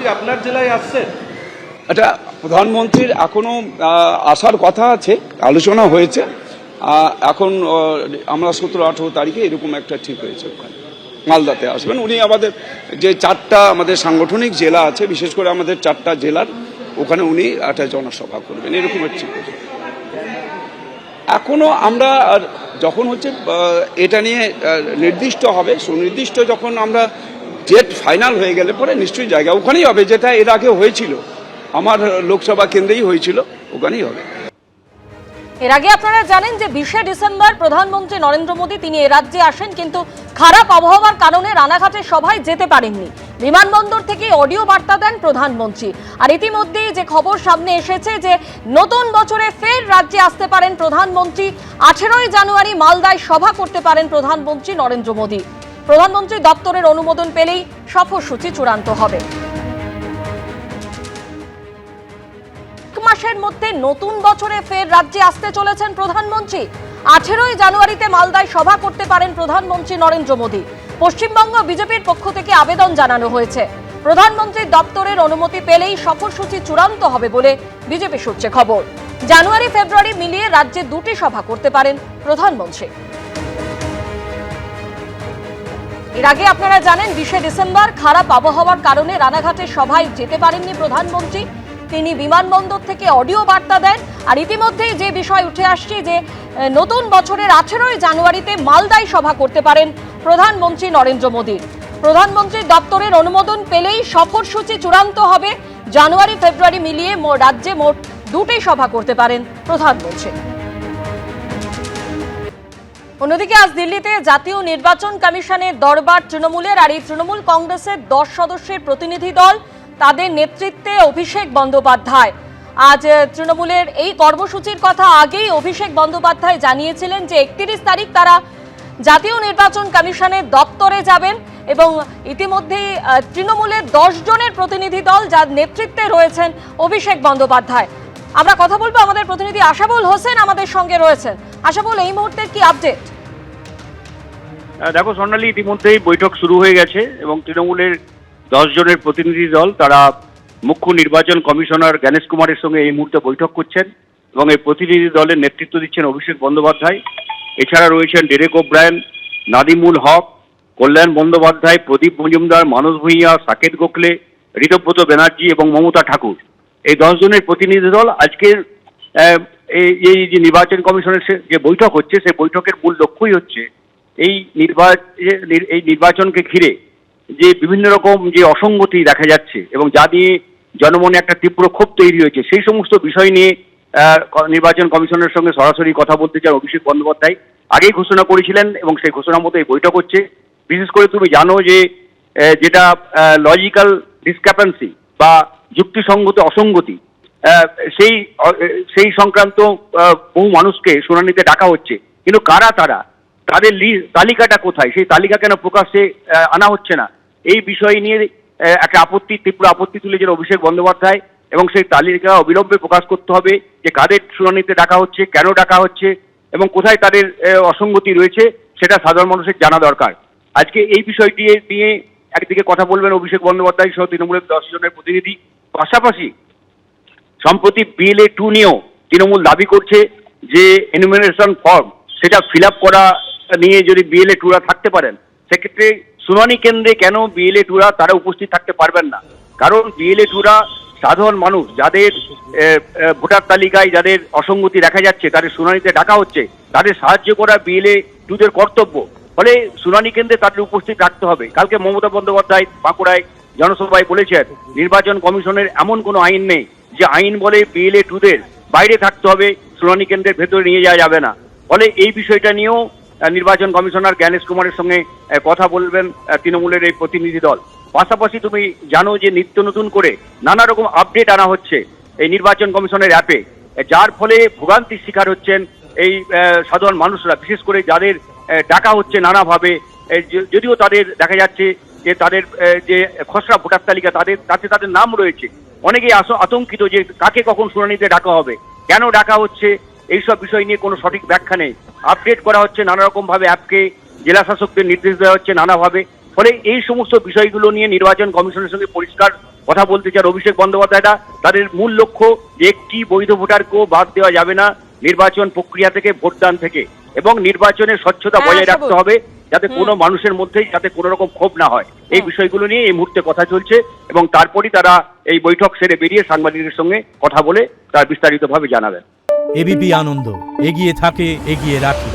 প্রধানমন্ত্রী আপনার জেলায় আসছেন? এটা প্রধানমন্ত্রীর এখনো আসার কথা আছে, আলোচনা হয়েছে। এখন আমরা 17-18 তারিখে এরকম একটা ঠিক হয়েছে, ওখানে মালদাতে আসবেন উনি। আমাদের যে 4টা আমাদের সাংগঠনিক জেলা আছে, বিশেষ করে আমাদের 4টা জেলার ওখানে উনি একটা জনসভা করবেন, এরকম ঠিক হয়েছে। এখনো আমরা যখন হচ্ছে এটা নিয়ে নির্দিষ্ট হবে, সুনির্দিষ্ট যখন আমরা ডেট ফাইনাল হয়ে গেলে পরে নিশ্চয়ই জায়গা ওখানেই হবে, যেটা এর আগে হয়েছিল আমার লোকসভা কেন্দ্রেই হয়েছিল, ওখানেই হবে। এর আগে আপনারা জানেন যে 20শে ডিসেম্বর প্রধানমন্ত্রী নরেন্দ্র মোদী তিনি এ রাজ্যে আসেন, কিন্তু খারাপ আবহাওয়ার কারণে রানাঘাটের সভায় যেতে পারেননি। বিমানবন্দর থেকে অডিও বার্তা দেন প্রধানমন্ত্রী। আর ইতিমধ্যেই যে খবর সামনে এসেছে যে নতুন বছরে ফের রাজ্যে আসতে পারেন প্রধানমন্ত্রী। 18ই জানুয়ারি মালদায় সভা করতে পারেন প্রধানমন্ত্রী নরেন্দ্র মোদী। প্রধানমন্ত্রী দপ্তরের অনুমোদন পেলেই সফরসূচি চূড়ান্ত হবে। মাসের মধ্যে নতুন বছরে ফের রাজ্যে আসতে চলেছেন প্রধানমন্ত্রী। 18ই জানুয়ারিতে মালদায় সভা করতে পারেন প্রধানমন্ত্রী নরেন্দ্র মোদী। পশ্চিমবঙ্গ বিজেপির পক্ষ থেকে আবেদন জানানো হয়েছে। প্রধানমন্ত্রীর দপ্তরের অনুমতি পেলেই সফরসূচি চূড়ান্ত হবে বলে বিজেপি সূত্রে খবর। জানুয়ারি ফেব্রুয়ারি মিলিয়ে রাজ্যে 2টি সভা করতে পারেন প্রধানমন্ত্রী। এর আগে আপনারা জানেন 20শে ডিসেম্বর খারাপ আবহাওয়ার কারণে রানাঘাটের সভায় যেতে পারেননি প্রধানমন্ত্রী। তিনি বিমানবন্দর থেকে অডিও বার্তা দেন। আর ইতিমধ্যেই যে বিষয় উঠে আসছে যে নতুন বছরের 18ই জানুয়ারিতে মালদায় সভা করতে পারেন প্রধানমন্ত্রী নরেন্দ্র মোদী। প্রধানমন্ত্রীর দপ্তরের অনুমোদন পেলেই সফরসূচি চূড়ান্ত হবে। জানুয়ারি ফেব্রুয়ারি মিলিয়ে রাজ্যে মোট 2টি সভা করতে পারেন প্রধানমন্ত্রী। অন্যদিকে আজ দিল্লিতে জাতীয় নির্বাচন কমিশনের দরবার তৃণমূলের। আর এই তৃণমূল কংগ্রেসের 10 সদস্যের প্রতিনিধি দল, তাদের নেতৃত্বে অভিষেক বন্দ্যোপাধ্যায়। আজ তৃণমূলের এই কর্মসূচির কথা আগেই অভিষেক বন্দ্যোপাধ্যায় জানিয়েছিলেন যে 31 তারিখ তারা জাতীয় নির্বাচন কমিশনের দপ্তরে যাবেন। এবং ইতিমধ্যেই তৃণমূলের 10 জনের প্রতিনিধি দল, যার নেতৃত্বে রয়েছেন অভিষেক বন্দ্যোপাধ্যায়। আমরা কথা বলবো, আমাদের প্রতিনিধি আশাবুল হোসেন আমাদের সঙ্গে রয়েছেন। আশাবুল, এই মুহূর্তের কি আপডেট? দেখো স্বর্ণালী, ইতিমধ্যেই বৈঠক শুরু হয়ে গেছে এবং তৃণমূলের 10 জনের প্রতিনিধি দল তারা মুখ্য নির্বাচন কমিশনার জ্ঞানেশ কুমারের সঙ্গে এই মুহূর্তে বৈঠক করছেন এবং এই প্রতিনিধি দলের নেতৃত্ব দিচ্ছেন অভিষেক বন্দ্যোপাধ্যায়। এছাড়া রয়েছেন ডেরেক ওব্রায়েন, নাদিমুল হক, কল্যাণ বন্দ্যোপাধ্যায়, প্রদীপ মজুমদার, মানস ভূঁইয়া, সাকেত গোখলে, ঋতব্রত ব্যানার্জি এবং মমতা ঠাকুর। এই 10 জনের প্রতিনিধি দল আজকের এই যে নির্বাচন কমিশনের যে বৈঠক হচ্ছে, সেই বৈঠকের মূল লক্ষ্যই হচ্ছে এই নির্বাচনকে ঘিরে যে বিভিন্ন রকম যে অসঙ্গতি দেখা যাচ্ছে এবং যা নিয়ে জনমনে একটা তীব্র ক্ষোভ তৈরি হয়েছে, সেই সমস্ত বিষয় নিয়ে নির্বাচন কমিশনের সঙ্গে সরাসরি কথা বলতে চান অভিষেক বন্দ্যোপাধ্যায়। আগেই ঘোষণা করেছিলেন এবং সেই ঘোষণা মতো এই বৈঠক হচ্ছে। বিশেষ করে তুমি জানো যে যেটা লজিক্যাল ডিসক্রেপেন্সি বা যুক্তিসঙ্গত অসঙ্গতি, সেই সংক্রান্ত বহু মানুষকে শুনানিতে ডাকা হচ্ছে, কিন্তু কারা তারা, তাদের তালিকাটা কোথায়, সেই তালিকা কেন প্রকাশ্যে আনা হচ্ছে না, এই বিষয় নিয়ে একটা তীব্র আপত্তি তুলেছেন অভিষেক বন্দ্যোপাধ্যায়। এবং সেই তালিকা অবিলম্বে প্রকাশ করতে হবে যে কাদের শুনানিতে ডাকা হচ্ছে, কেন ডাকা হচ্ছে এবং কোথায় তাদের অসঙ্গতি রয়েছে, সেটা সাধারণ মানুষের জানা দরকার। আজকে এই বিষয়টি নিয়ে একদিকে কথা বলবেন অভিষেক বন্দ্যোপাধ্যায় সহ তৃণমূলের 10 জনের প্রতিনিধি। পাশাপাশি সম্প্রতি BLA 2 নিয়েও তৃণমূল দাবি করছে যে এনুমিনেশন ফর্ম সেটা ফিল আপ করা নিয়ে যদি BLA 2রা থাকতে পারেন, সেক্ষেত্রে শুনানি কেন্দ্রে কেন BLA 2রা তারা উপস্থিত থাকতে পারবেন না? কারণ BLA 2রা সাধারণ মানুষ, যাদের ভোটার তালিকায় যাদের অসঙ্গতি দেখা যাচ্ছে, তাদের শুনানিতে ডাকা হচ্ছে, তাদের সাহায্য করা BLA 2দের কর্তব্য। ফলে শুনানি কেন্দ্রে তাদের উপস্থিত রাখতে হবে। কালকে মমতা বন্দ্যোপাধ্যায় বাঁকুড়ায় জনসভায় বলেছেন নির্বাচন কমিশনের এমন কোনো আইন নেই যে আইন বলে BLA 2দের বাইরে থাকতে হবে, শুনানি কেন্দ্রের ভেতরে নিয়ে যাওয়া যাবে না। ফলে এই বিষয়টা নিয়েও নির্বাচন কমিশনার জ্ঞানেশ কুমারের সঙ্গে কথা বলবেন তৃণমূলের এই প্রতিনিধি দল। পাশাপাশি তুমি জানো যে নিত্য নতুন করে নানা রকম আপডেট আনা হচ্ছে এই নির্বাচন কমিশনের অ্যাপে, যার ফলে ভোগান্তির শিকার হচ্ছেন এই সাধারণ মানুষরা, বিশেষ করে যাদের ডাকা হচ্ছে নানাভাবে। যদিও তাদের দেখা যাচ্ছে যে তাদের যে খসড়া ভোটার তালিকা তাদের নাম রয়েছে, অনেকেই আতঙ্কিত যে কাকে কখন শুনানিতে ডাকা হবে, কেন ডাকা হচ্ছে, এইসব বিষয় নিয়ে কোনো সঠিক ব্যাখ্যা নেই। আপডেট করা হচ্ছে নানা রকম ভাবে, অ্যাপকে জেলা শাসকদের নির্দেশ দেওয়া হচ্ছে নানাভাবে। ফলে এই সমস্ত বিষয়গুলো নিয়ে নির্বাচন কমিশনের সঙ্গে পরিষ্কার কথা বলতে চান অভিষেক বন্দ্যোপাধ্যায়রা। তাদের মূল লক্ষ্য যে একটি বৈধ ভোটারকেও বাদ দেওয়া যাবে না নির্বাচন প্রক্রিয়া থেকে, ভোটদান থেকে, এবং নির্বাচনের স্বচ্ছতা বজায় রাখতে হবে যাতে কোনো মানুষের মধ্যেই যাতে কোনো রকম ক্ষোভ না হয়। এই বিষয়গুলো নিয়ে এই মুহূর্তে কথা চলছে এবং তারপরই তারা এই বৈঠক সেরে বেরিয়ে সাংবাদিকদের সঙ্গে কথা বলে তার বিস্তারিতভাবে জানাবেন। এবিপি আনন্দ, এগিয়ে থাকে, এগিয়ে রাখে।